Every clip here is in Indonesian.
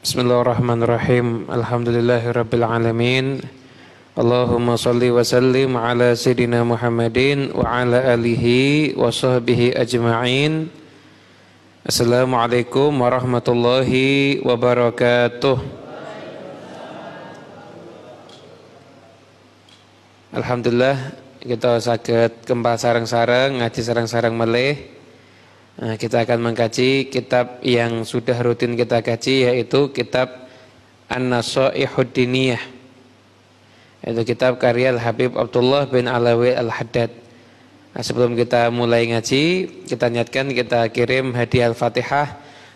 Bismillahirrahmanirrahim. Alhamdulillahirabbil alamin. Allahumma shalli wa sallim ala sayyidina Muhammadin wa ala alihi wa sahbihi ajma'in. Assalamualaikum warahmatullahi wabarakatuh. Alhamdulillah kita saged kembali sareng-sareng ngaji sareng-sareng malih. Kita akan mengkaji kitab yang sudah rutin kita kaji, yaitu kitab An-Nasaihud Diniyah. Itu kitab karya Al-Habib Abdullah bin Alawi Al-Haddad. Sebelum kita mulai ngaji, kita niatkan kita kirim hadiah Al-Fatihah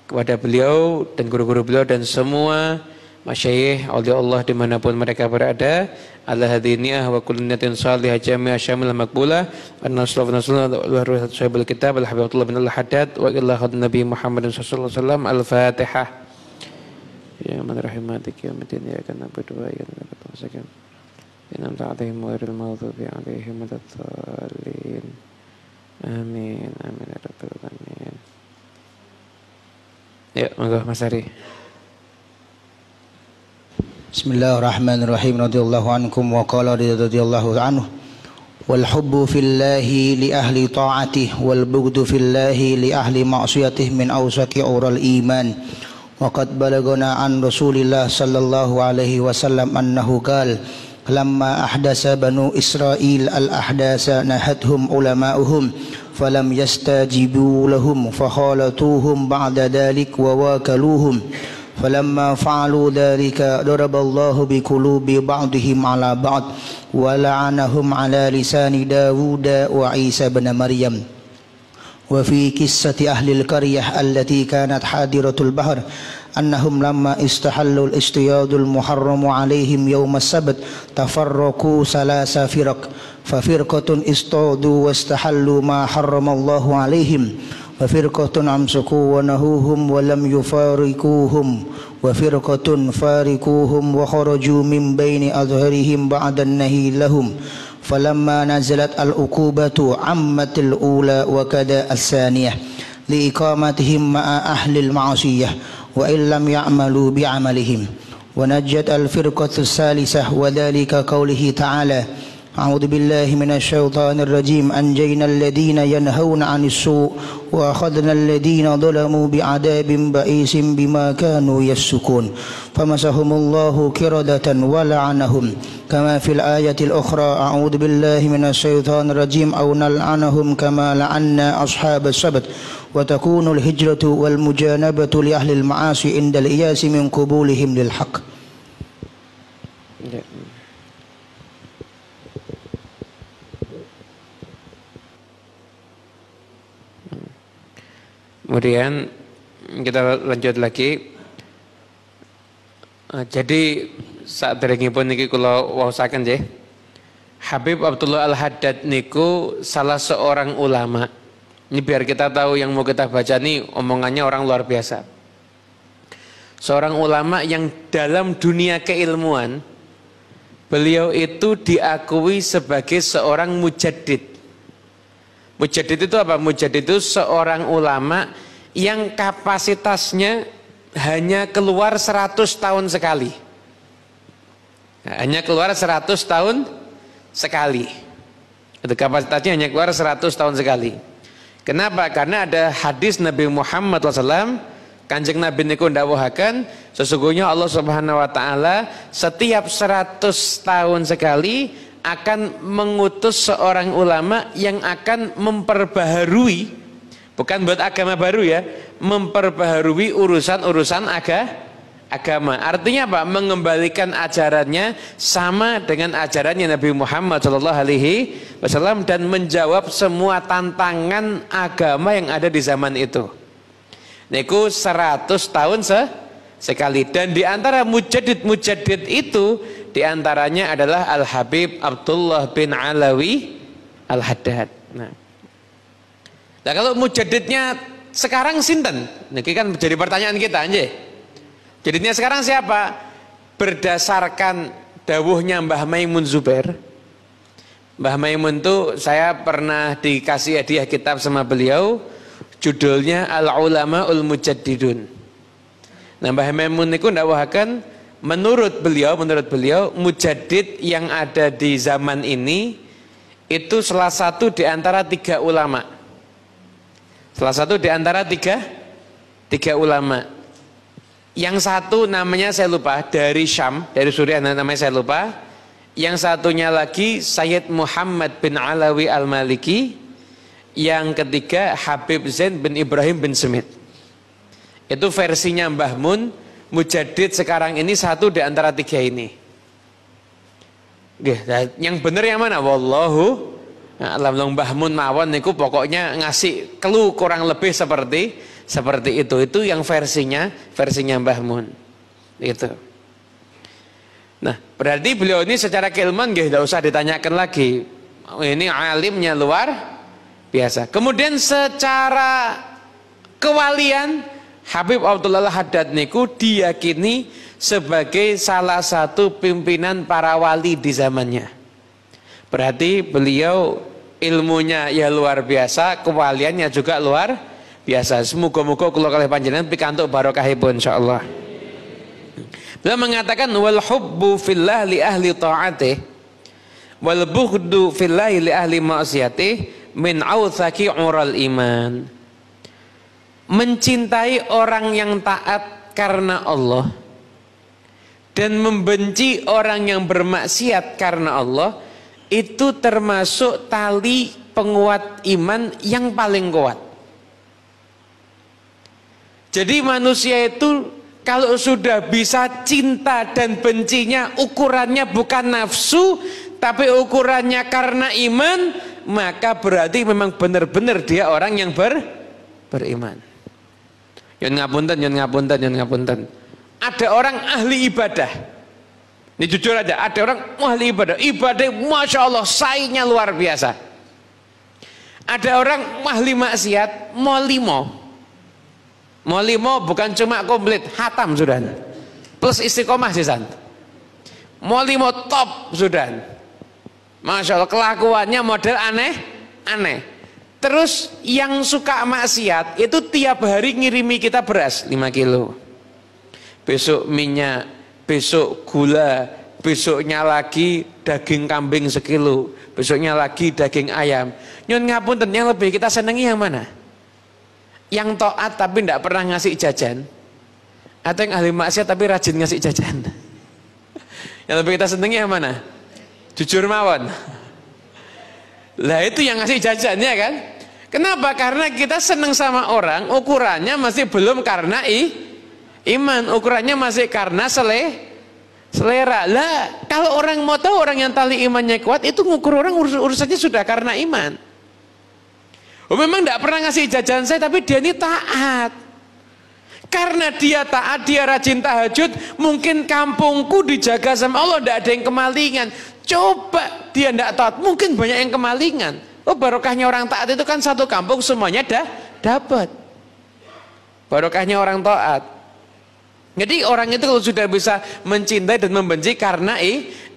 kepada beliau dan guru-guru beliau dan semua masyayikh aulia Allah dimanapun mereka berada. Ala hadiniyah wa kullu niyatin salihah jami'ah syamil maqbulah. An-nasrul wa sahibul kitab Al-Habibullah bin Al-Haddad wa ila khadin Nabi Muhammad sallallahu alaihi wasallam. Al-Fatihah. Ya man rahimatik ya madin ya kana berdoa ya kana tasakan. Inam ta'atihim ghairil maghdubi alaihim waladdallin. Amin amin ya rabbal alamin. Ya, monggo Mas Ari. Bismillahirrahmanirrahim. Radhiyallahu ankum wa qala radhiyallahu anhu. Wal hubbu fillahi li ahli ta'atih wal bughdu fillahi li ahli ma'siyatih min awsaqi ural iman. Wa qad balagana an Rasulillah sallallahu alaihi wasallam annahu qala lamma ahdasa banu Israil al ahdasa nahathum ulama'uhum falam yastajibu lahum fakhalatuhum ba'da dhalik wa wakaluhum. فلما فعلوا ذلك ضرب الله بقلوب بعضهم على بعض ولعنهم على لسان داود وعيسى بن مريم. وفي قصة أهل القرية التي كانت حاضرة البحر أنهم لما استحلوا الاصطياد المحرم عليهم يوم السبت تفرقوا ثلاث فرق ففرقة اصطادوا واستحلوا ما حرم الله عليهم وفرقة أمسكوا ونهوهم ولم يفارقوهم وفرقة فارقوهم وخرجوا من بين أظهرهم بعد النهي لهم فلما نزلت العقوبة عمت الأولى وكذا الثانية لإقامتهم مع أهل المعصية وإن لم يعملوا بعملهم ونجت الفرقة الثالثة وذلك قوله تعالى أعوذ بالله من الشيطان الرجيم أنجينا الذين ينهون عن السوء وأخذنا الذين ظلموا بعذاب بئيس بما كانوا يفسقون فمسهم الله كردة ولعنهم كما في الآية الأخرى أعوذ بالله من الشيطان الرجيم أو نلعنهم كما لعنا أصحاب السبت وتكون الهجرة والمجانبة لأهل المعاصي عند الإياس من قبولهم للحق. Kemudian kita lanjut lagi. Jadi saat derengipun niki kula waosaken nggih. Habib Abdullah Al-Haddad niku salah seorang ulama. Ini biar kita tahu yang mau kita baca nih omongannya orang luar biasa. Seorang ulama yang dalam dunia keilmuan beliau itu diakui sebagai seorang mujaddid. Mujaddid itu apa? Mujaddid itu seorang ulama yang kapasitasnya hanya keluar 100 tahun sekali. Hanya keluar 100 tahun sekali. Itu kapasitasnya hanya keluar 100 tahun sekali. Kenapa? Karena ada hadis Nabi Muhammad SAW, Kanjeng Nabi niku ndawuhaken, sesungguhnya Allah Subhanahu wa taala setiap 100 tahun sekali akan mengutus seorang ulama yang akan memperbaharui, bukan buat agama baru ya, memperbaharui urusan-urusan agama. Artinya apa? Mengembalikan ajarannya sama dengan ajarannya Nabi Muhammad SAW dan menjawab semua tantangan agama yang ada di zaman itu. Niku 100 tahun sekali. Dan di antara mujaddid itu diantaranya adalah Al-Habib Abdullah bin Alawi Al-Haddad. Nah kalau mujaddidnya sekarang sinten? Niki kan jadi pertanyaan kita nggih. Mujaddidnya sekarang siapa? Berdasarkan dawuhnya Mbah Maimun Zubair. Mbah Maimun itu saya pernah dikasih hadiah kitab sama beliau, judulnya Al-Ulama'ul Mujaddidun. Nah, Mbah Maimun niku ndawuhaken menurut beliau mujaddid yang ada di zaman ini itu salah satu di antara tiga ulama. Salah satu di antara tiga ulama. Yang satu namanya saya lupa, dari Syam, dari Suriah, namanya saya lupa. Yang satunya lagi Sayyid Muhammad bin Alawi Al-Maliki. Yang ketiga Habib Zain bin Ibrahim bin Smith. Itu versinya Mbah Mun. Mujaddid sekarang ini satu di antara tiga ini. Yang benar yang mana? Wallahu a'lam. Mbah Mun mawon niku pokoknya ngasih clue kurang lebih seperti itu yang versinya Mbah Mun itu. Nah, berarti beliau ini secara keilmuan tidak usah ditanyakan lagi, ini alimnya luar biasa. Kemudian secara kewalian Habib Abdullah Haddad niku diyakini sebagai salah satu pimpinan para wali di zamannya. Berarti beliau ilmunya ya luar biasa, kewaliannya juga luar biasa. Semoga-moga kula kalih panjenengan pikantuk barokahipun insyaallah. Beliau mengatakan wal hubbu fillah li ahli taatih wal bughdu fillah li ahli ma'siyatih min authaqi ural iman. Mencintai orang yang taat karena Allah dan membenci orang yang bermaksiat karena Allah itu termasuk tali penguat iman yang paling kuat. Jadi manusia itu kalau sudah bisa cinta dan bencinya ukurannya bukan nafsu tapi ukurannya karena iman, maka berarti memang benar-benar dia orang yang beriman. Yon ngapunten. Ada orang ahli ibadah. Ini jujur aja, ada orang ahli ibadah. Ibadah Masya Allah saingnya luar biasa. Ada orang ahli maksiat, mau limo bukan cuma komplit, hatam sudah. Plus istiqomah sih san. Mau limo top sudah. Masya Allah kelakuannya model aneh. Terus yang suka maksiat itu tiap hari ngirimi kita beras 5 kilo. Besok minyak, besok gula, besoknya lagi daging kambing 1 kilo, besoknya lagi daging ayam. Nyun ngapunten, yang lebih kita senangi yang mana? Yang taat tapi tidak pernah ngasih jajan, atau yang ahli maksiat tapi rajin ngasih jajan? Yang lebih kita senangi yang mana? Jujur mawon. Lah itu yang ngasih jajannya kan? Kenapa? Karena kita senang sama orang, ukurannya masih belum karena iman, ukurannya masih karena selera. Lah kalau orang mau tahu orang yang tali imannya kuat, itu ngukur orang urusannya sudah karena iman. Oh, memang tidak pernah ngasih jajan saya, tapi dia ini taat. Karena dia taat, dia rajin tahajud, mungkin kampungku dijaga sama Allah, tidak ada yang kemalingan. Coba dia tidak taat, mungkin banyak yang kemalingan. Oh, barokahnya orang taat itu kan satu kampung semuanya dapat. Barokahnya orang taat. Jadi orang itu kalau sudah bisa mencintai dan membenci karena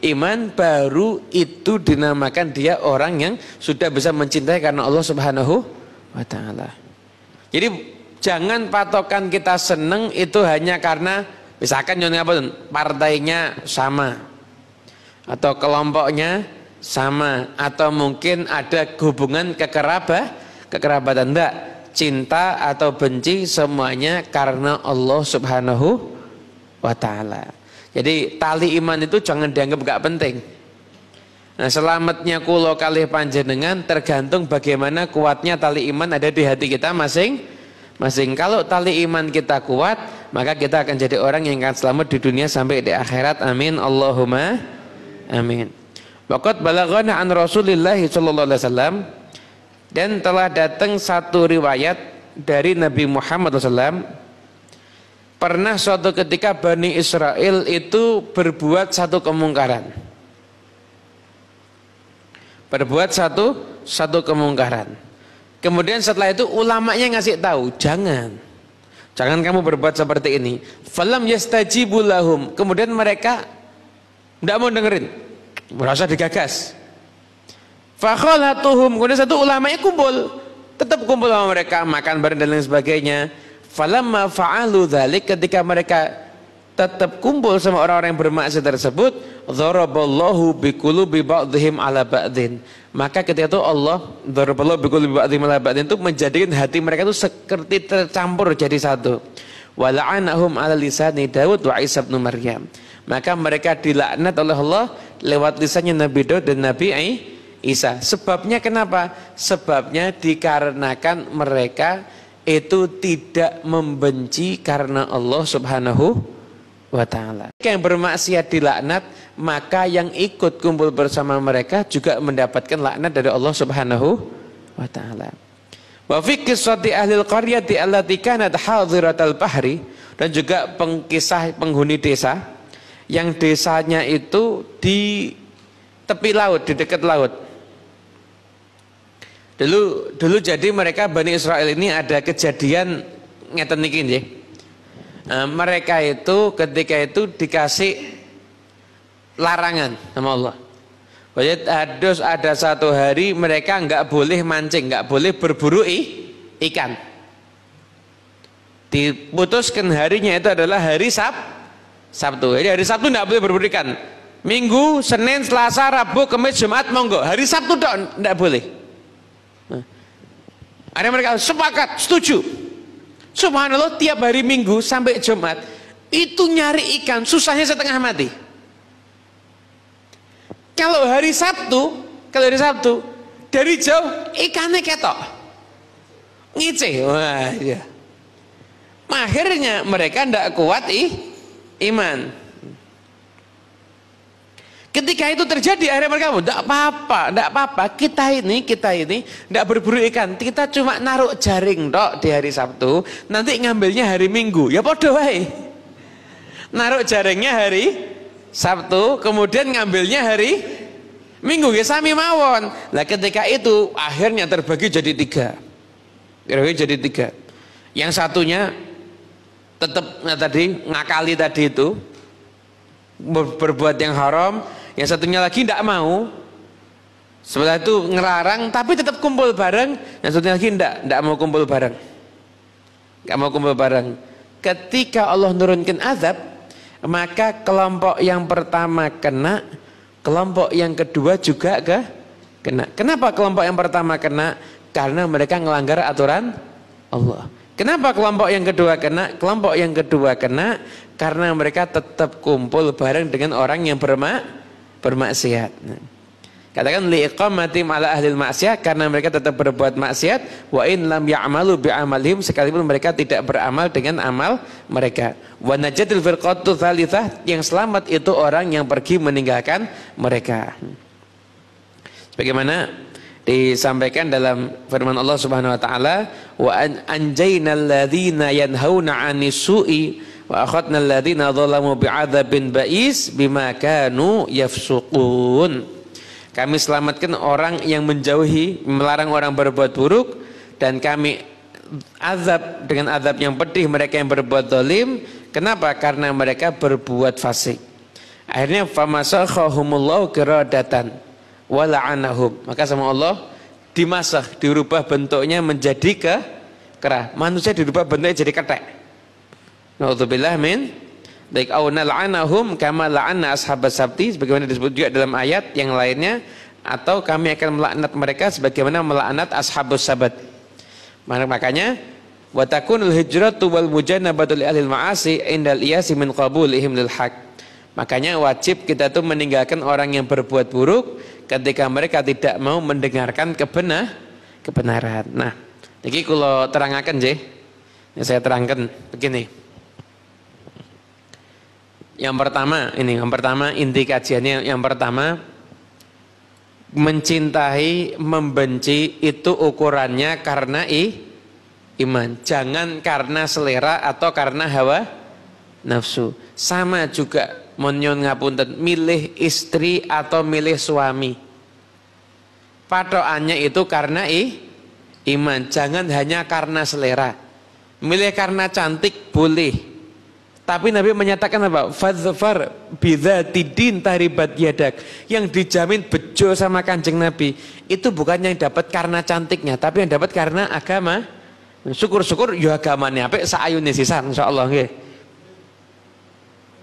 iman, baru itu dinamakan dia orang yang sudah bisa mencintai karena Allah Subhanahu wa taala. Jadi jangan patokan kita seneng itu hanya karena misalkan partainya sama atau kelompoknya sama atau mungkin ada hubungan kekerabatan. Enggak, cinta atau benci semuanya karena Allah Subhanahu wa taala. Jadi tali iman itu jangan dianggap gak penting. Nah, selamatnya kula kalih panjenengan tergantung bagaimana kuatnya tali iman ada di hati kita masing-masing. Kalau tali iman kita kuat, maka kita akan jadi orang yang akan selamat di dunia sampai di akhirat. Amin Allahumma amin. Waqad balaghana an Rasulillah sallallahu alaihi wasallam, dan telah datang satu riwayat dari Nabi Muhammad SAW, pernah suatu ketika Bani Israel itu berbuat satu kemungkaran. Satu kemungkaran. Kemudian setelah itu ulamanya ngasih tahu, jangan kamu berbuat seperti ini. Falam yastajibu lahum. Kemudian mereka tidak mau dengerin. Merasa digagas. Fakhalatuhum, kemudian satu ulamanya tetap kumpul sama mereka, makan bareng dan lain sebagainya. Falamma fa'alu dzalik, ketika mereka tetap kumpul sama orang-orang yang bermaksiat tersebut, dzaraballahu biqulubi ba'dihim ala ba'din. Maka ketika itu Allah dzaraballahu biqulubi ba'dihim ala ba'din itu menjadikan hati mereka itu seperti tercampur jadi satu. Wa la'anahum ala lisani Daud wa Isa bin Maryam. Maka mereka dilaknat oleh Allah lewat lisannya Nabi Daud dan Nabi Isa. Sebabnya kenapa? Sebabnya dikarenakan mereka itu tidak membenci karena Allah Subhanahu wa ta'ala. Yang bermaksiat dilaknat, maka yang ikut kumpul bersama mereka juga mendapatkan laknat dari Allah Subhanahu wa ta'ala. Wa fi qissati ahli al-qaryati allati kanat hadiratal bahri, dan juga kisah penghuni desa yang desanya itu di tepi laut, di dekat laut. Dulu jadi mereka Bani Israel ini ada kejadian ngeten niki nggih. Mereka itu ketika itu dikasih larangan sama Allah. Harus ada satu hari mereka nggak boleh mancing, nggak boleh berburu ikan. Diputuskan harinya itu adalah hari Sabtu. Jadi hari Sabtu nggak boleh berburu ikan. Minggu, Senin, Selasa, Rabu, Kamis, Jumat monggo. Hari Sabtu nggak boleh. Ada mereka sepakat, setuju. Subhanallah, tiap hari Minggu sampai Jumat itu nyari ikan susahnya setengah mati. Kalau hari Sabtu dari jauh ikannya ketok, ngiceh. Wah, ya. Akhirnya mereka tidak kuat iman. Ketika itu terjadi, akhirnya mereka tidak apa-apa, kita ini tidak berburu ikan, kita cuma naruh jaring dok di hari Sabtu, nanti ngambilnya hari Minggu. Ya podo wae. Naruh jaringnya hari Sabtu, kemudian ngambilnya hari Minggu, ya sami mawon. Nah ketika itu akhirnya terbagi jadi tiga. Yang satunya tetap ngakali tadi itu, berbuat yang haram. Yang satunya lagi tidak mau. Setelah itu ngelarang tapi tetap kumpul bareng. Yang satunya lagi tidak mau kumpul bareng. Tidak mau kumpul bareng. Ketika Allah nurunkan azab, maka kelompok yang pertama kena, kelompok yang kedua juga kena. Kenapa kelompok yang pertama kena? Karena mereka melanggar aturan Allah. Kenapa kelompok yang kedua kena? Kelompok yang kedua kena karena mereka tetap kumpul bareng dengan orang yang bermaksiat. Katakan liiqamati ala ahli maksiat, karena mereka tetap berbuat maksiat. Wa in lam ya'malu bi'amalihim, sekalipun mereka tidak beramal dengan amal mereka. Wa najatil firqatu tsalitsah, yang selamat itu orang yang pergi meninggalkan mereka. Sebagaimana disampaikan dalam firman Allah Subhanahu wa taala, wa anjaynal ladzina yanhauna 'anis su'i wa akhadna alladziina dzalamu bi'adzabin ba'is bima kanu yafsuqun. Kami selamatkan orang yang menjauhi, melarang orang berbuat buruk, dan kami azab dengan azab yang pedih mereka yang berbuat zalim. Kenapa? Karena mereka berbuat fasik. Akhirnya famasakhahumullahu qiradatan wa la'anahum. Maka sama Allah dimasak, dirubah bentuknya menjadi kerah. Manusia dirubah bentuknya jadi ketek. Na'udzubillah min baik au nal'anahum kama la'anna ashabas sabti, sebagaimana disebut juga dalam ayat yang lainnya, atau kami akan melaknat mereka sebagaimana melaknat ashabus sabat. Makanya wa takunul hijratu wal mujanabatu li ahli ma'asi indal iyasi min qabulihim lil haq. Makanya wajib kita tuh meninggalkan orang yang berbuat buruk ketika mereka tidak mau mendengarkan kebenaran. Nah, iki kula terangaken nggih. Saya terangkan begini. Yang pertama inti kajiannya yang pertama, mencintai, membenci itu ukurannya karena iman, jangan karena selera atau karena hawa nafsu. Sama juga monyon ngapunten, milih istri atau milih suami, patokannya itu karena iman, jangan hanya karena selera. Milih karena cantik boleh, tapi Nabi menyatakan apa? Fadzfar bidzatidin taribat yadak. Yang dijamin bejo sama Kanjeng Nabi itu bukan yang dapat karena cantiknya, tapi yang dapat karena Syukur-syukur ya agamane apik saayune sisan insyaallah nggih.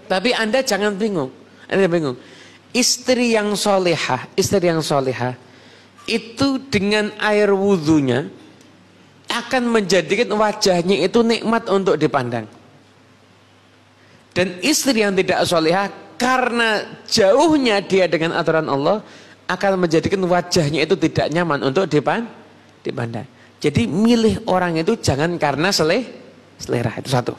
Tapi Anda jangan bingung. Anda bingung. Istri yang solehah itu dengan air wudhunya akan menjadikan wajahnya itu nikmat untuk dipandang. Dan istri yang tidak solehah karena jauhnya dia dengan aturan Allah akan menjadikan wajahnya itu tidak nyaman untuk dipandang. Jadi milih orang itu jangan karena selera, itu satu.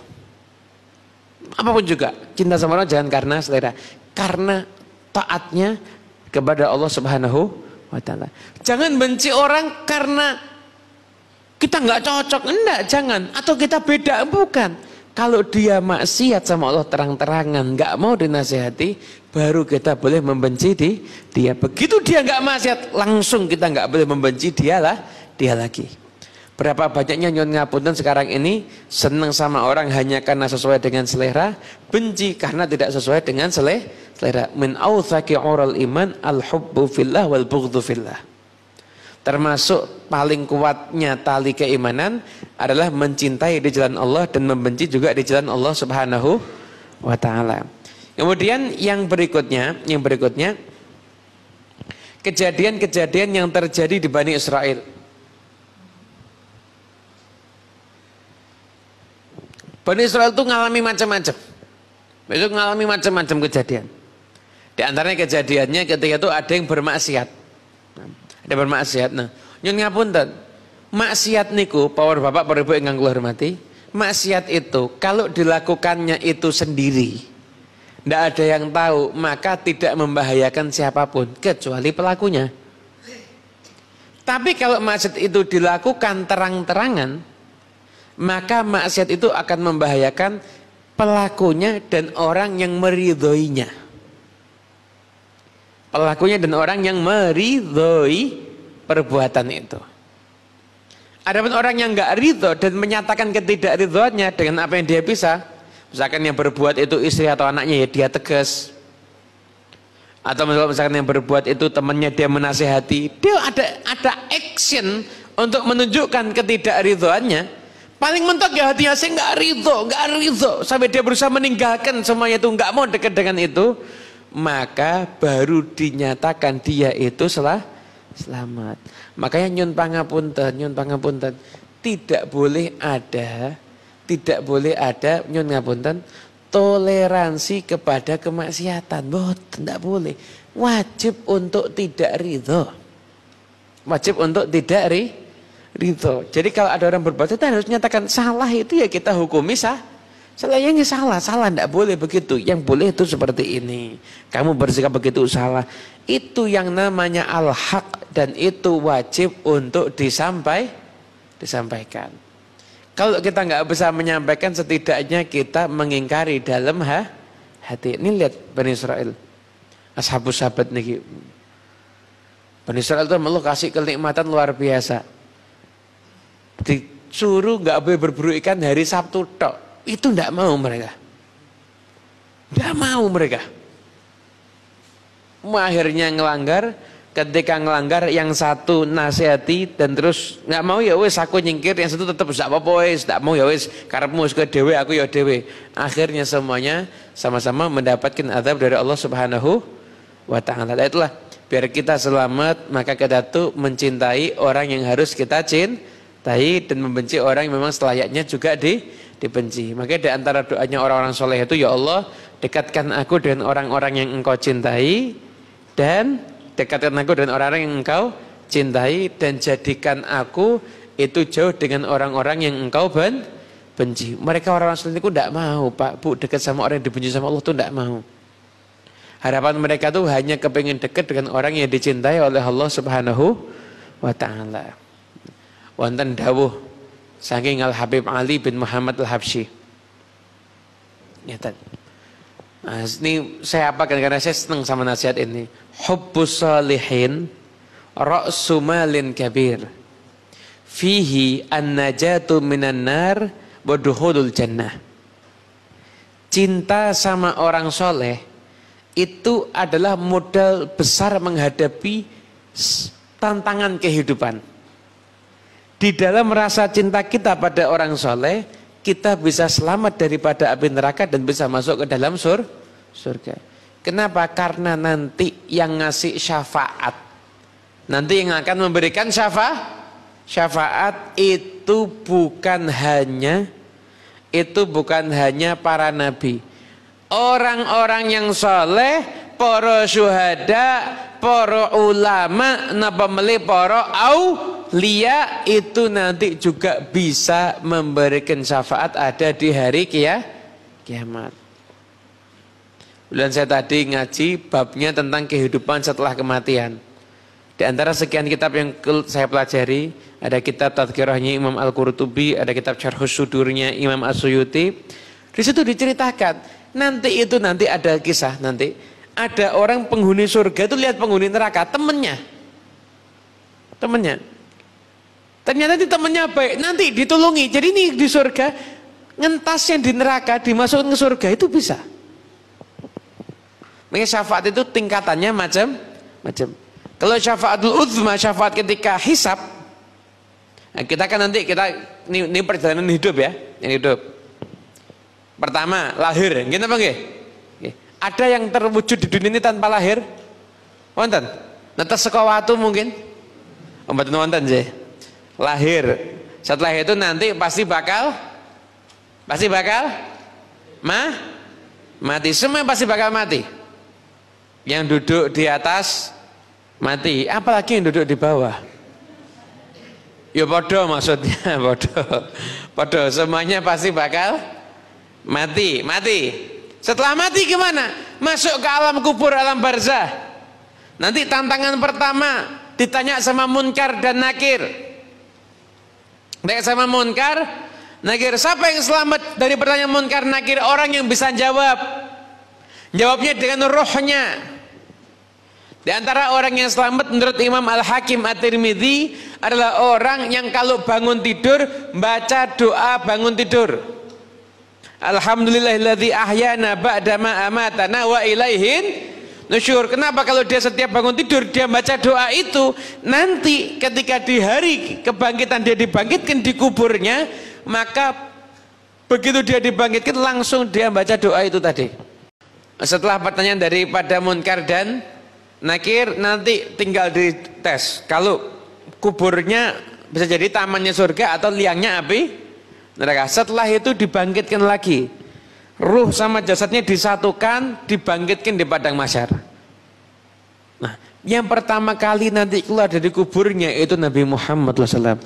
Apapun juga, cinta sama orang jangan karena selera, karena taatnya kepada Allah Subhanahu wa Ta'ala. Jangan benci orang karena kita nggak cocok, enggak, jangan. Atau kita beda, bukan. Kalau dia maksiat sama Allah terang-terangan, nggak mau dinasihati, baru kita boleh membenci dia. Begitu dia nggak maksiat, langsung kita nggak boleh membenci dia lagi. Berapa banyaknya nyuwun ngapunten sekarang ini senang sama orang hanya karena sesuai dengan selera, benci karena tidak sesuai dengan selera. Min awthaqi ural iman al-hubbu fillah wal bughdhu fillah. Termasuk paling kuatnya tali keimanan adalah mencintai di jalan Allah dan membenci juga di jalan Allah Subhanahu wa Ta'ala. Kemudian yang berikutnya kejadian-kejadian yang terjadi di Bani Israel. Bani Israel itu ngalami macam-macam. Besok ngalami macam-macam kejadian. Di antaranya kejadiannya ketika itu ada yang bermaksiat. Ada bermaksiat. Nah, nyun ngapunten. Maksiat niku, para bapak, para ibu ingkang kula hormati, maksiat itu kalau dilakukannya itu sendiri, tidak ada yang tahu, maka tidak membahayakan siapapun kecuali pelakunya. Tapi kalau maksiat itu dilakukan terang-terangan, maka maksiat itu akan membahayakan pelakunya dan orang yang meridhoinya. Pelakunya dan orang yang meridhoi perbuatan itu. Adapun orang yang enggak ridho dan menyatakan ketidakridhoannya dengan apa yang dia bisa, misalkan yang berbuat itu istri atau anaknya, ya dia tegas. Atau misalkan yang berbuat itu temannya, dia menasihati, dia ada action untuk menunjukkan ketidakridhoannya. Paling mentok ya hatinya saya nggak ridho, sampai dia berusaha meninggalkan semuanya itu, nggak mau dekat dengan itu, maka baru dinyatakan dia itu selamat. Makanya nyun pangapunten, tidak boleh ada nyun ngapunten toleransi kepada kemaksiatan, tidak boleh. Wajib untuk tidak ridho, ridho. Jadi kalau ada orang berbuat kita harus nyatakan salah, itu ya kita hukumi salahnya salah, tidak boleh begitu. Yang boleh itu seperti ini. Kamu bersikap begitu salah. Itu yang namanya al-haq dan itu wajib untuk disampaikan. Kalau kita nggak bisa menyampaikan, setidaknya kita mengingkari dalam hati. Ini lihat Bani Israel, ashabus sabat nih. Bani Israel itu Allah kasih kenikmatan luar biasa. Disuruh nggak boleh berburu ikan hari Sabtu tok, itu nggak mau mereka. Akhirnya ngelanggar. Ketika ngelanggar, yang satu nasihati dan terus nggak mau, ya wes aku nyingkir, yang satu tetap nggak apa-apa wes, nggak mau ya wes, karepmu ke dewe, aku ya dewe. Akhirnya semuanya sama-sama mendapatkan azab dari Allah Subhanahu wa Ta'ala. Itulah, biar kita selamat, maka kita tuh mencintai orang yang harus kita cintai dan membenci orang yang memang selayaknya juga dibenci. Maka di antara doanya orang-orang soleh itu, ya Allah, dekatkan aku dengan orang-orang yang engkau cintai, dan dekatkan aku dengan orang-orang yang engkau cintai, dan jadikan aku itu jauh dengan orang-orang yang engkau benci. Mereka orang-orang soleh itu tidak mau, Pak, Bu, dekat sama orang yang dibenci sama Allah itu tidak mau. Harapan mereka tuh hanya kepingin dekat dengan orang yang dicintai oleh Allah Subhanahu wa Ta'ala. Wonten dawuh saking Al Habib Ali bin Muhammad Al Habsyi. Nyata. Nah, ini saya apakan karena saya senang sama nasihat ini. Hubbus salihin ra'su malin kabir. Fihi an-najatu minan nar wa dukhulul jannah. Cinta sama orang soleh itu adalah modal besar menghadapi tantangan kehidupan. Di dalam rasa cinta kita pada orang soleh, kita bisa selamat daripada api neraka dan bisa masuk ke dalam surga. Kenapa? Karena nanti yang ngasih syafaat, nanti yang akan memberikan syafaat itu bukan hanya para nabi. Orang-orang yang soleh, para syuhada, para ulama, napa melih para aulia itu nanti juga bisa memberikan syafaat ada di hari kiamat. Bulan saya tadi ngaji babnya tentang kehidupan setelah kematian. Di antara sekian kitab yang saya pelajari, ada kitab Tadhkirahnya Imam Al-Qurtubi, ada kitab Syarhus Sudurnya Imam As-Suyuti. Di situ diceritakan, nanti ada kisah nanti. Ada orang penghuni surga itu lihat penghuni neraka, temennya. Ternyata di temennya baik, nanti ditolongi. Jadi ini di surga, ngentasnya di neraka, dimasukkan ke surga itu bisa. Makanya syafaat itu tingkatannya macam-macam. Kalau syafaatul uzma, syafaat ketika hisab, nah kita kan nanti ini perjalanan hidup ya, yang hidup. Pertama lahir, gini apa nggih? Ada yang terwujud di dunia ini tanpa lahir? Wonten? Netes saka watu mungkin? Mboten wonten sih. Lahir. Setelah itu nanti pasti bakal mati. Semua pasti bakal mati. Yang duduk di atas mati, apalagi yang duduk di bawah. Ya podo maksudnya, podo. Semuanya pasti bakal mati. Setelah mati gimana? Masuk ke alam kubur, alam barzah. Nanti tantangan pertama ditanya sama Munkar dan Nakir. Tanya sama Munkar, Nakir, siapa yang selamat dari pertanyaan Munkar Nakir? Orang yang bisa jawab. Jawabnya dengan rohnya. Di antara orang yang selamat menurut Imam Al-Hakim At-Tirmidzi adalah orang yang kalau bangun tidur baca doa bangun tidur. Alhamdulillahilladzi ahyana ba'da ma amatana wa ilaihin nusyur. Kenapa? Kalau dia setiap bangun tidur dia baca doa itu, nanti ketika di hari kebangkitan dia dibangkitkan di kuburnya, maka begitu dia dibangkitkan langsung dia baca doa itu tadi. Setelah pertanyaan daripada Munkar dan Nakir, nanti tinggal dites. Kalau kuburnya bisa jadi tamannya surga atau liangnya api neraka. Setelah itu dibangkitkan lagi, ruh sama jasadnya disatukan, dibangkitkan di padang mahsyar. Nah, yang pertama kali nanti keluar dari kuburnya itu Nabi Muhammad SAW.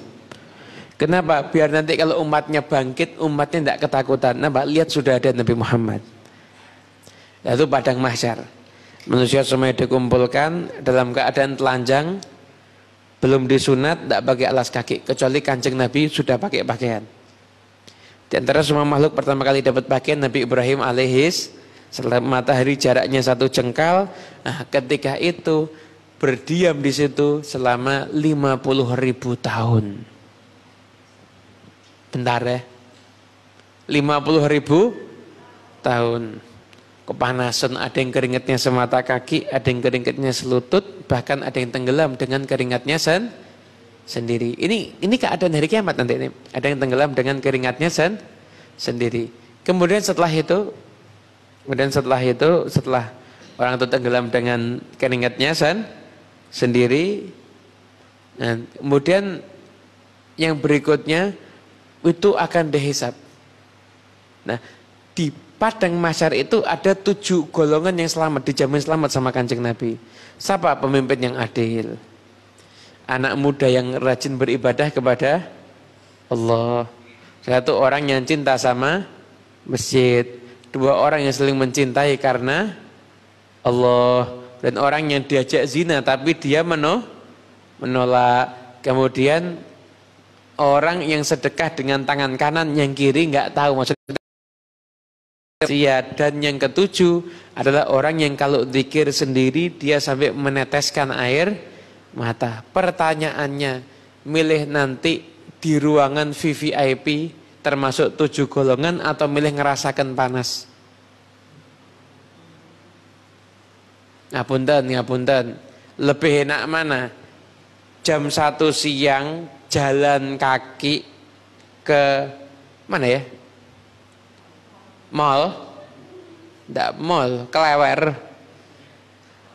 Kenapa? Biar nanti kalau umatnya bangkit, umatnya tidak ketakutan. Nah, lihat sudah ada Nabi Muhammad. Itu padang mahsyar. Manusia semuanya dikumpulkan dalam keadaan telanjang, belum disunat, tidak pakai alas kaki, kecuali Kanjeng Nabi sudah pakai pakaian. Di antara semua makhluk pertama kali dapat pakaian Nabi Ibrahim alaihis, setelah matahari jaraknya 1 jengkal. Nah, ketika itu berdiam di situ selama 50.000 tahun. Bentar ya, 50.000 tahun. Kepanasan, ada yang keringatnya semata kaki, ada yang keringatnya selutut, bahkan ada yang tenggelam dengan keringatnya sendiri. Ini keadaan hari kiamat nanti ini. Ada yang tenggelam dengan keringatnya sendiri. Kemudian setelah orang itu tenggelam dengan keringatnya sendiri, nah, kemudian yang berikutnya itu akan dihisab. Nah, di padang mahsyar itu ada 7 golongan yang selamat, dijamin selamat sama Kanjeng Nabi. Siapa? Pemimpin yang adil, anak muda yang rajin beribadah kepada Allah, 1 orang yang cinta sama masjid, 2 orang yang saling mencintai karena Allah, dan orang yang diajak zina tapi dia menolak. Kemudian orang yang sedekah dengan tangan kanan, yang kiri nggak tahu maksudnya. Dan yang ke-7 adalah orang yang kalau zikir sendiri dia sampai meneteskan air mata. Pertanyaannya, milih nanti di ruangan VVIP termasuk 7 golongan atau milih ngerasakan panas? Ngapunten, lebih enak mana? Jam 1 siang jalan kaki ke mana ya? Mall? Enggak mall, Klewer.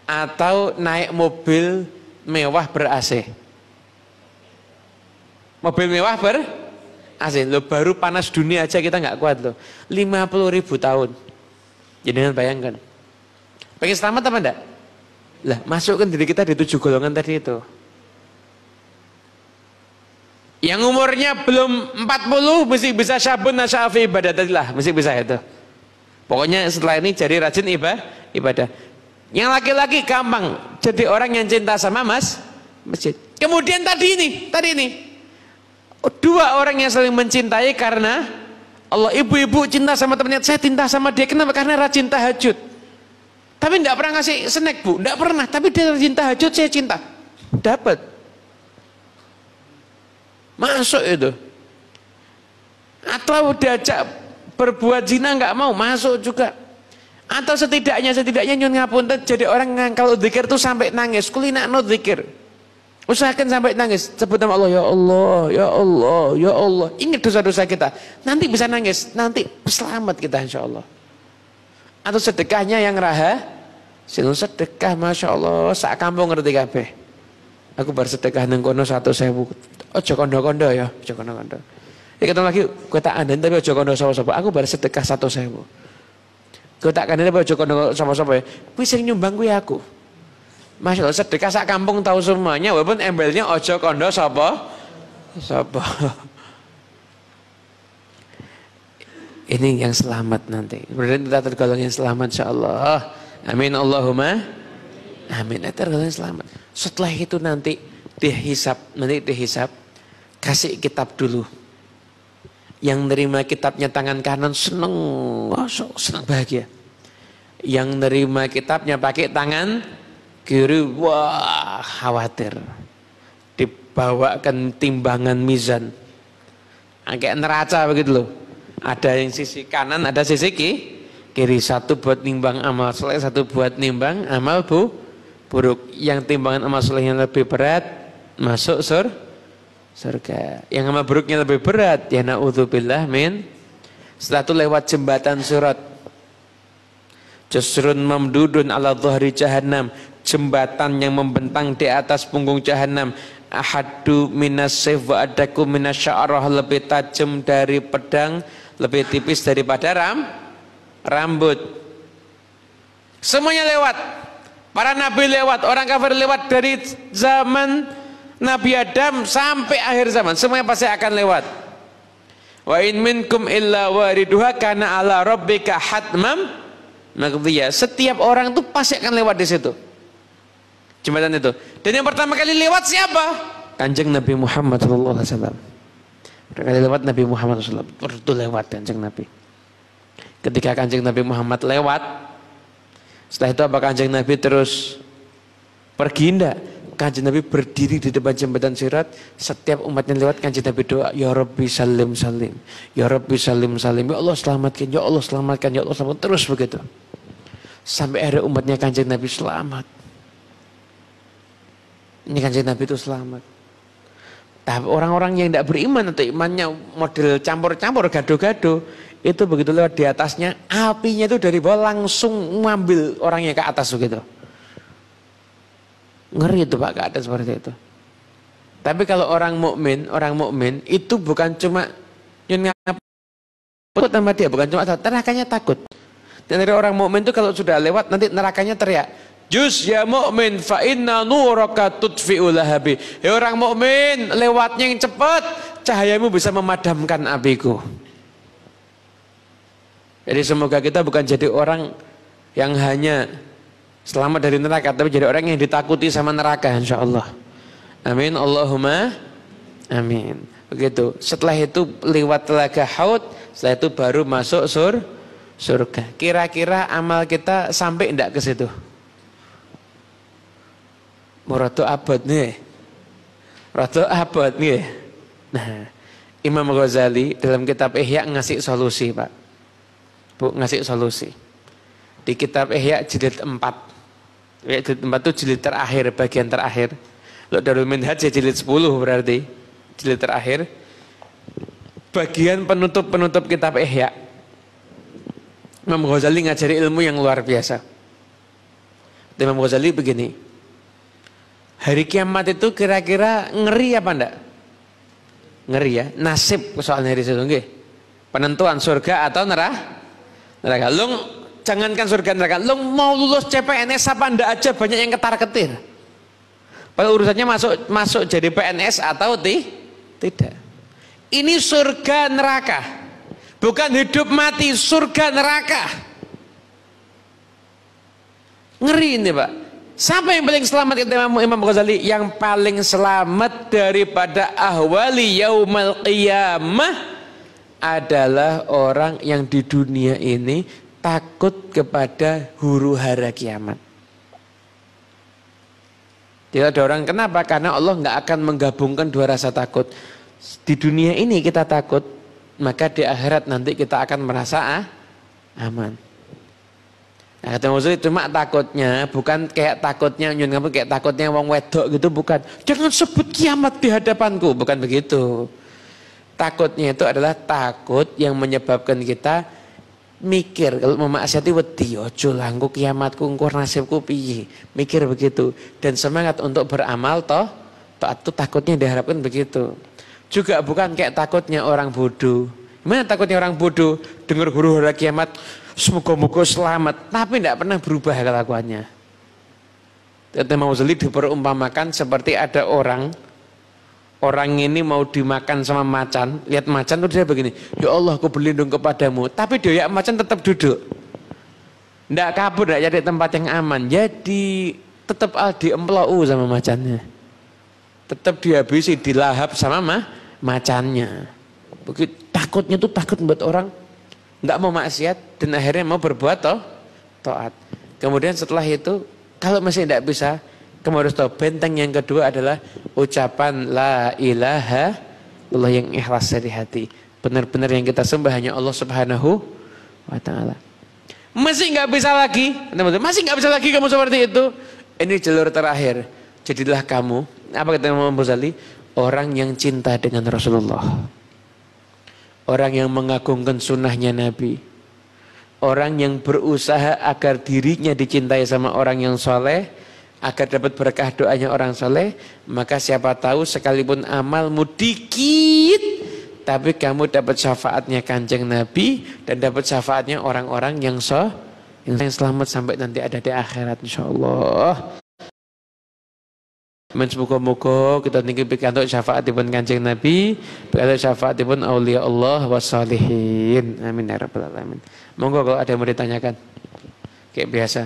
Atau naik mobil mewah ber-AC. Mobil mewah ber-AC. Loh, baru panas dunia aja kita nggak kuat loh. 50.000 tahun. Jadi bayangkan. Pengen selamat apa enggak? Lah, masukkan diri kita di 7 golongan tadi itu. Yang umurnya belum 40 mesti bisa syabun nasyafi ibadatilah, mesti bisa itu. Pokoknya setelah ini jadi rajin ibadah. Yang laki-laki gampang, jadi orang yang cinta sama masjid. Kemudian tadi ini. Dua orang yang saling mencintai karena Allah. Ibu-ibu cinta sama temannya, saya cinta sama dia. Kenapa? Karena rajin tahajud. Tapi tidak pernah ngasih snack, Bu. Tidak pernah, tapi dia rajin tahajud, saya cinta. Dapat. Masuk itu. Atau diajak berbuat zina nggak mau, masuk juga. Atau setidaknya nyun ngapunten, jadi orang yang kalau zikir tuh sampai nangis. Kulina no zikir. Usahakan sampai nangis. Sebut nama Allah, ya Allah, ya Allah, ya Allah. Ingat dosa-dosa kita. Nanti bisa nangis, nanti selamat kita insya Allah. Atau sedekahnya yang sedekah, masya Allah, sak kampung ngerti kabeh. Aku bersedekah nang kono 100.000. Ojo kondo-kondo ya, ojo kondo-kondo. Ya ketemu lagi, gue tak andan tapi ojo kondo sapa-sapa. Aku bersedekah 100.000. Gue tak kandani tapi ojo kondo sapa-sapa ya. Kuwi sing nyumbang kuwi aku. Masya Allah, sedekah sak kampung tahu semuanya, walaupun embelnya ojo kondo sapa. Ini yang selamat nanti. Berarti kita tergolong yang selamat insyaallah. Amin Allahumma. Amin. Tergolong yang selamat. Setelah itu nanti dihisab, kasih kitab dulu. Yang nerima kitabnya tangan kanan seneng, senang bahagia. Yang nerima kitabnya pakai tangan kiri, wah khawatir. Dibawakan timbangan mizan. Kayak neraca begitu loh. Ada yang sisi kanan, ada sisi kiri. Satu buat nimbang amal soleh, satu buat nimbang amal buruk. Yang timbangan amal solehnya lebih berat masuk surga. Yang amal buruknya lebih berat ya na'udzubillah min. Setelah itu lewat jembatan surat. Jusrun mamdudun ala dhahri jahannam. Jembatan yang membentang di atas punggung jahannam. Ahadu minas sayf wa adaku minas sya'rah, lebih tajam dari pedang, lebih tipis daripada rambut. Semuanya lewat. Para nabi lewat, orang kafir lewat dari zaman Nabi Adam sampai akhir zaman. Semuanya pasti akan lewat. Wa in minkum illa wariduha kana ala rabbika hatmam maqdiyah. Setiap orang itu pasti akan lewat di situ. Jembatan itu. Dan yang pertama kali lewat siapa? Kanjeng Nabi Muhammad sallallahu alaihi wasallam. Pertama kali lewat Nabi Muhammad sallallahu alaihi wasallam. Itu lewat Kanjeng Nabi. Ketika Kanjeng Nabi Muhammad lewat, setelah itu apa Kanjeng Nabi terus pergi enggak? Kanjeng Nabi berdiri di depan jembatan sirat. Setiap umatnya lewat, Kanjeng Nabi doa, ya Rabbi salim salim, ya Rabbi salim salim, ya Allah selamatkan, ya Allah selamatkan, ya Allah selamatkan. Terus begitu sampai akhirnya umatnya Kanjeng Nabi selamat. Ini Kanjeng Nabi itu selamat. Tapi orang-orang yang tidak beriman atau imannya model campur-campur, gado-gado, itu begitu lewat di atasnya, apinya itu dari bawah langsung mengambil orangnya ke atas begitu. Ngeri itu Pak keadaan seperti itu. Tapi kalau orang mukmin itu bukan cuma takut sama dia, bukan cuma nerakanya takut. Dan dari orang mukmin itu kalau sudah lewat nanti nerakanya teriak, "Juz ya mukmin fa inna nuraka tudfi'u lahabi." Ya orang mukmin, lewatnya yang cepat, cahayamu bisa memadamkan apiku. Jadi semoga kita bukan jadi orang yang hanya selamat dari neraka, tapi jadi orang yang ditakuti sama neraka insyaallah. Amin Allahumma amin. Begitu. Setelah itu lewat telaga Haud, setelah itu baru masuk surga. Kira-kira amal kita sampai enggak ke situ? Murado abad nih. Rado abad nih. Nah, Imam Ghazali dalam kitab Ihya ngasih solusi, Pak. Bu, ngasih solusi. Di kitab Ihya jilid 4. Jilid 4 itu jilid terakhir, bagian terakhir. Lo Darul Minhaj jilid 10 berarti. jilid terakhir, bagian penutup kitab Ihya. Imam Ghazali ngajari ilmu yang luar biasa. Imam Ghazali begini, hari kiamat itu kira-kira ngeri apa enggak? Ngeri ya, nasib soalnya di situ nggih. Penentuan surga atau neraka. Lu jangankan surga neraka, lu mau lulus CPNS apa enggak aja banyak yang ketar-ketir. Padahal urusannya masuk jadi PNS atau tidak. Ini surga neraka. Bukan hidup mati, surga neraka. Ngeri ini Pak. Siapa yang paling selamat kata Imam Ghazali? Yang paling selamat daripada ahwali yaumal qiyamah adalah orang yang di dunia ini takut kepada huru hara kiamat. Tidak ada orang, kenapa? Karena Allah nggak akan menggabungkan dua rasa takut. Di dunia ini kita takut, maka di akhirat nanti kita akan merasa aman. Nah, kata Ghazali cuma takutnya bukan kayak takutnya nyun kamu kayak takutnya wong wedok gitu, bukan. Jangan sebut kiamat di hadapanku, bukan begitu. Takutnya itu adalah takut yang menyebabkan kita mikir kalau mau maksiati wedi ojo lah engko kiamatku engko nasibku piye, mikir begitu, dan semangat untuk beramal taat itu takutnya diharapkan begitu. Juga bukan kayak takutnya orang bodoh. Gimana takutnya orang bodoh dengar huru hara kiamat semoga-moga selamat, tapi tidak pernah berubah kelakuannya. Imam Ghazali diperumpamakan seperti ada orang ini mau dimakan sama macan, lihat macan tuh dia begini, ya Allah aku berlindung kepadamu, tapi dia macan tetap duduk, tidak kabur, tidak cari tempat yang aman, jadi tetap diemplou sama macannya, tetap dihabisi, dilahap sama macannya. Begitu takutnya tuh takut buat orang nggak mau maksiat dan akhirnya mau berbuat taat. Kemudian setelah itu kalau masih tidak bisa, kamu harus tahu benteng yang kedua adalah ucapan la ilaha illallah yang ikhlas dari hati. Benar-benar yang kita sembah hanya Allah Subhanahu wa taala. Masih nggak bisa lagi, masih nggak bisa lagi kamu seperti itu. Ini jalur terakhir. Jadilah kamu, apa kata Imam Ghazali? Orang yang cinta dengan Rasulullah. Orang yang mengagungkan sunnahnya Nabi. Orang yang berusaha agar dirinya dicintai sama orang yang soleh, agar dapat berkah doanya orang soleh. Maka siapa tahu sekalipun amalmu dikit, tapi kamu dapat syafaatnya Kanjeng Nabi dan dapat syafaatnya orang-orang yang selamat sampai nanti ada di akhirat insyaallah. Semoga-moga kita tinggi pikantuk syafaatipun Kanjeng Nabi, pikantuk syafaatipun aulia Allah wassalihin. Amin ya rabbal alamin. Monggo kalau ada yang mau ditanyakan. Kayak biasa.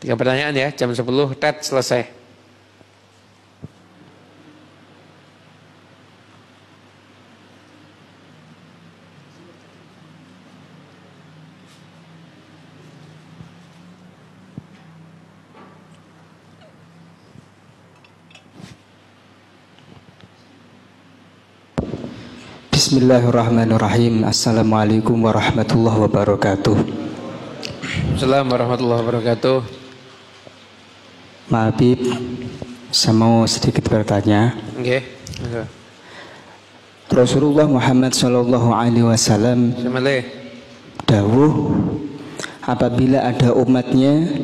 3 pertanyaan ya, jam 10 tet selesai. Bismillahirrahmanirrahim. Assalamualaikum warahmatullahi wabarakatuh. Assalamualaikum warahmatullahi wabarakatuh. Maaf, saya mau sedikit bertanya. Okay. Rasulullah Muhammad sallallahu alaihi wasallam dawuh, apabila ada umatnya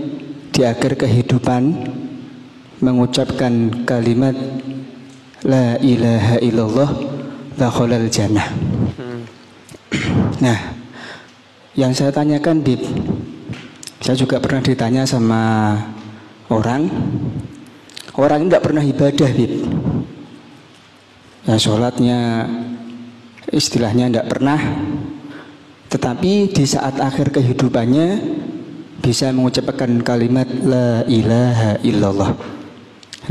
di akhir kehidupan mengucapkan kalimat la ilaha illallah dakhalal jannah. Nah, yang saya tanyakan, Bib, saya juga pernah ditanya sama orang ini tidak pernah ibadah, Bib. Ya, sholatnya istilahnya tidak pernah, tetapi di saat akhir kehidupannya bisa mengucapkan kalimat la ilaha illallah.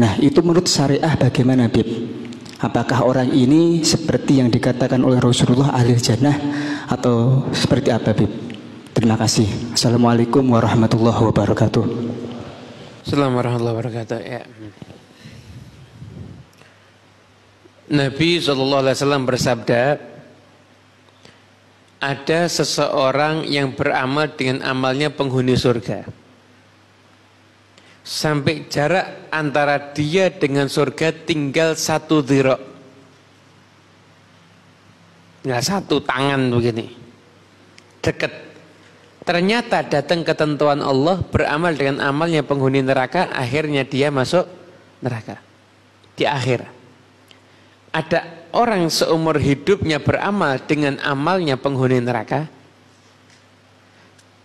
Nah, itu menurut syariah bagaimana, Bib? Apakah orang ini seperti yang dikatakan oleh Rasulullah ahli jannah atau seperti apa, Bib? Terima kasih. Assalamualaikum warahmatullahi wabarakatuh. Assalamualaikum warahmatullahi wabarakatuh. Ya. Nabi SAW bersabda, ada seseorang yang beramal dengan amalnya penghuni surga. sampai jarak antara dia dengan surga tinggal 1 dhira'. Tinggal 1 tangan begini. Dekat. Ternyata datang ketentuan Allah, beramal dengan amalnya penghuni neraka, akhirnya dia masuk neraka. Di akhir. Ada orang seumur hidupnya beramal dengan amalnya penghuni neraka.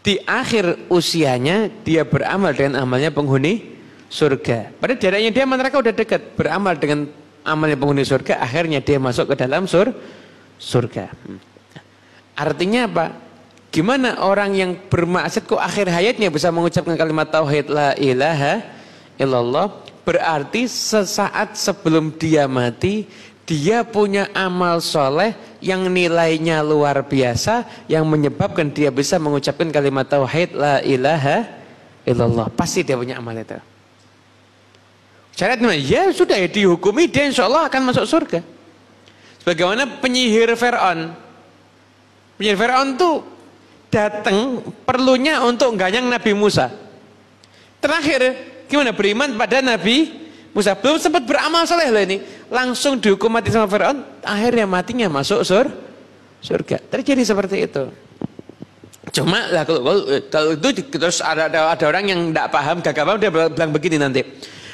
Di akhir usianya dia beramal dengan amalnya penghuni surga. Padahal jaraknya dia sama neraka udah dekat. Beramal dengan amalnya penghuni surga, akhirnya dia masuk ke dalam surga. Artinya apa? Gimana orang yang bermaksiat kok akhir hayatnya bisa mengucapkan kalimat tauhid la ilaha illallah? Berarti sesaat sebelum dia mati, dia punya amal soleh yang nilainya luar biasa, yang menyebabkan dia bisa mengucapkan kalimat tauhid la ilaha illallah. Pasti dia punya amal itu. Syaratnya ya sudah ya, dihukumi dia insya Allah akan masuk surga. Sebagaimana penyihir Fir'aun. Penyihir Fir'aun tuh datang perlunya untuk ganyang Nabi Musa. Terakhir gimana, beriman pada Nabi Musa, belum sempat beramal soleh loh ini, langsung dihukum mati sama Fir'aun, akhirnya matinya masuk surga. Terjadi seperti itu. Cuma lah kalau itu terus ada orang yang tidak paham, gak paham, dia bilang begini nanti,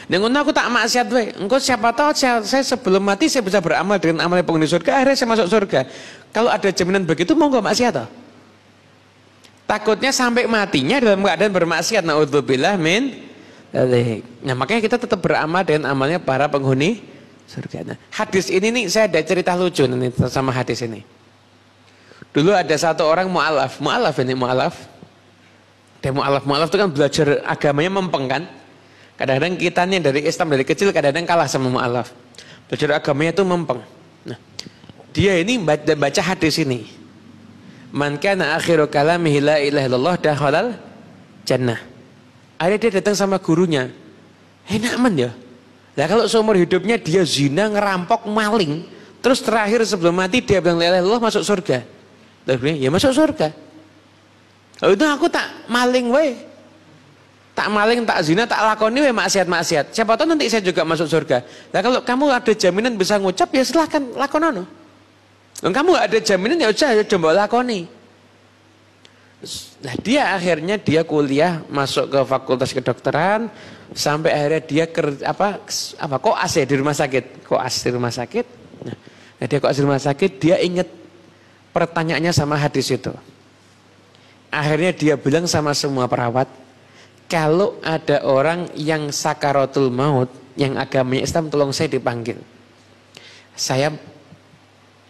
dengan aku tak maksiat we, engkau siapa tahu saya sebelum mati saya bisa beramal dengan amal penghuni surga, akhirnya saya masuk surga. Kalau ada jaminan begitu mau nggak maksiat toh? Takutnya sampai matinya dalam keadaan bermaksiat, naudzubillah min. Nah makanya kita tetap beramal dengan amalnya para penghuni surga. Nah, hadis ini nih saya ada cerita lucu nih sama hadis ini. Dulu ada satu orang mu'alaf itu kan belajar agamanya mempeng kan. Kadang-kadang kita nih dari Islam dari kecil kadang-kadang kalah sama mu'alaf. Belajar agamanya itu mempeng. Nah, dia ini baca hadis ini. Man kana akhiru kalamihi la ilaha illallah dakhalal jannah. Akhirnya dia datang sama gurunya. Enak man ya. Nah kalau seumur hidupnya dia zina, ngerampok, maling, terus terakhir sebelum mati dia bilang la ilaha illallah, masuk surga. Terus ya masuk surga. Oh itu aku tak maling we. Tak maling, tak zina, tak lakoni we maksiat-maksiat. Siapa tahu nanti saya juga masuk surga. Nah kalau kamu ada jaminan bisa ngucap ya silahkan lakonono. Kalau kamu gak ada jaminan ya udah coba lakoni. Nah dia akhirnya dia kuliah masuk ke fakultas kedokteran sampai akhirnya dia koas ya di rumah sakit. Nah dia koas di rumah sakit, dia ingat pertanyaannya sama hadis itu. Akhirnya dia bilang sama semua perawat, kalau ada orang yang sakaratul maut yang agamanya Islam tolong saya dipanggil. Saya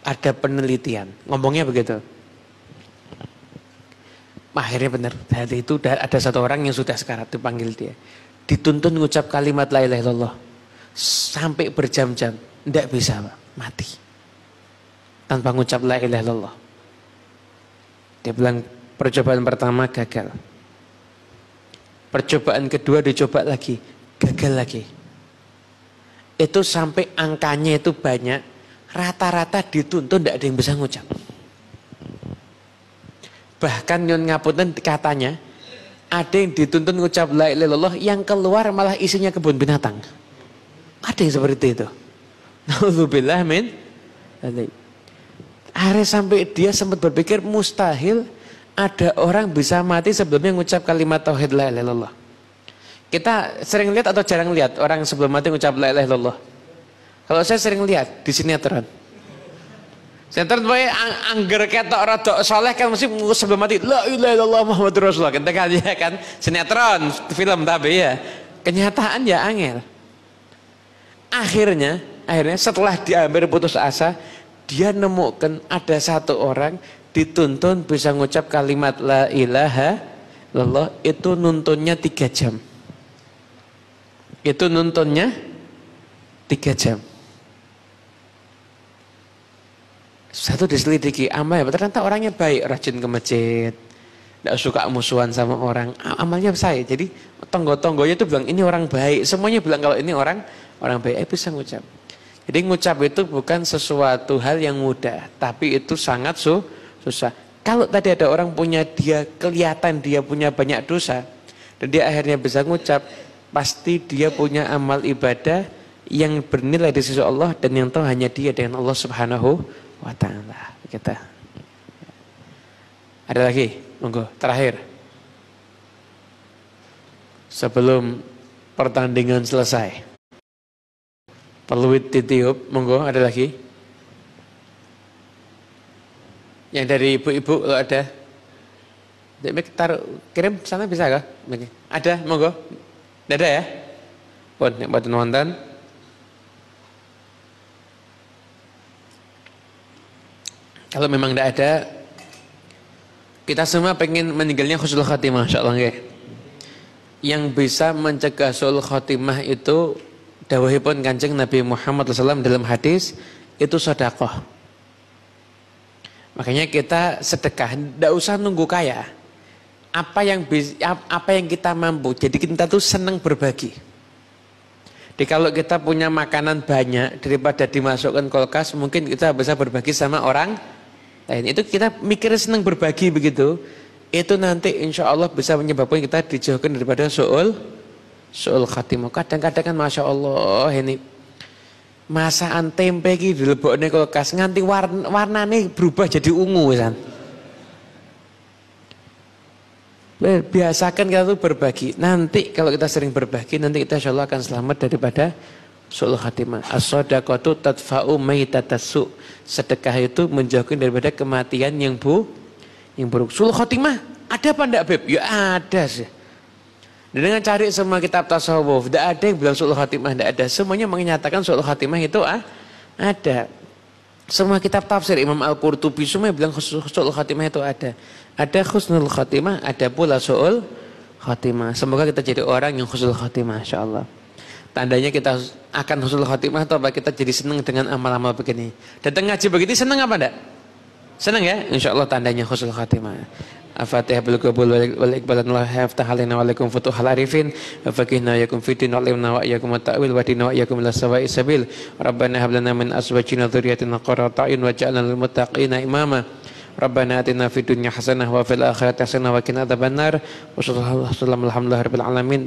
ada penelitian, ngomongnya begitu. Akhirnya benar, dari itu ada satu orang yang sudah sekarat dipanggil dia. Dituntun mengucap kalimat la ilaha illallah. Sampai berjam-jam, tidak bisa Pak, mati. Tanpa mengucap la ilaha illallah. Dia bilang percobaan pertama gagal. Percobaan kedua dicoba lagi, gagal lagi. Itu sampai angkanya itu banyak, rata-rata dituntun tidak ada yang bisa mengucap. Bahkan nyun ngapunten katanya ada yang dituntun ngucap la ilaha illallah yang keluar malah isinya kebun binatang. Ada yang seperti itu. Nauzubillah min. Akhirnya sampai dia sempat berpikir mustahil ada orang bisa mati sebelumnya ngucap kalimat tauhid la ilaha illallah. Kita sering lihat atau jarang lihat orang sebelum mati ngucap la ilaha illallah? Kalau saya sering lihat di sinetron. Sinetron bae angger ketok rada saleh kan mesti sebelum mati la ilaha illallah Muhammadur Rasulullah. Kita kan ya kan sinetron film tapi ya. Kenyataan ya angel. Akhirnya setelah dia hampir putus asa, dia nemukan ada satu orang dituntun bisa ngucap kalimat la ilaha illallah, itu nuntunnya 3 jam. Itu nuntunnya 3 jam. Satu diselidiki amal, ternyata orangnya baik, rajin ke masjid, tidak suka musuhan sama orang, amalnya saya. Jadi tonggo-tonggonya itu bilang ini orang baik, semuanya bilang kalau ini orang baik, bisa ngucap. Jadi ngucap itu bukan sesuatu hal yang mudah, tapi itu sangat susah. Kalau tadi ada orang punya dia kelihatan dia punya banyak dosa dan dia akhirnya bisa ngucap, pasti dia punya amal ibadah yang bernilai di sisi Allah dan yang tahu hanya dia dengan Allah Subhanahu wa taala. Kita. Ada lagi? Monggo, terakhir. Sebelum pertandingan selesai. Peluit ditiup, monggo ada lagi? Yang dari ibu-ibu kalau ada. Taruh, kirim sana bisa kah? Ada, monggo. Tidak ada ya? Pun yang buat nonton. Kalau memang tidak ada, kita semua pengen meninggalnya husnul khatimah, insyaallah nggih. Yang bisa mencegah husnul khatimah itu dawuhipun Kanjeng Nabi Muhammad SAW dalam hadis itu sedekah. Makanya kita sedekah, tidak usah nunggu kaya. Apa yang kita mampu. Jadi kita tuh senang berbagi. Jadi kalau kita punya makanan banyak daripada dimasukkan kulkas, mungkin kita bisa berbagi sama orang lain. Itu kita mikir senang berbagi begitu. Itu nanti insya Allah bisa menyebabkan kita dijauhkan daripada su'ul khatimah. Kadang-kadang kan Masya Allah ini masakan tempe ini dilebokne kulkas nganti warnanya berubah jadi ungu kan. Biasakan kita tuh berbagi. Nanti kalau kita sering berbagi, nanti kita insya Allah akan selamat daripada su'ul khatimah. As-shadaqatu tadfa'u maitatassu. Sedekah itu menjauhkan daripada kematian yang buruk. Su'ul khatimah ada apa enggak, Beb? Ya ada sih. Dan dengan cari semua kitab tasawuf, tidak ada yang bilang su'ul khatimah, tidak ada. Semuanya menyatakan su'ul khatimah itu ada. Semua kitab tafsir Imam Al-Qurtubi semua bilang su'ul khatimah itu ada. Ada husnul khatimah, ada pula su'ul khatimah. Semoga kita jadi orang yang husnul khatimah, insyaallah. Tandanya kita akan husnul khatimah atau apa? Kita jadi senang dengan amal-amal begini. Datang ngaji begini senang apa enggak? Senang ya? Insyaallah tandanya husnul khatimah. Al-Fatihah bil qabul wal iqbal wa yaftah alaina wa alaikum futuhal arifin wa faqihna yakum fitin wa alimna wa iyyakum at-ta'wil wa dina wa iyyakum ila sawa'i sabil. Rabbana hab lana min azwajina dzurriyyatina qurrata a'yun waj'alna lil muttaqina imama. Rabbana atina fid dunya hasanah wa fil akhirati hasanah wa qina adzabannar. Wa sallallahu alaihi wa sallam alhamdulillahi rabbil alamin.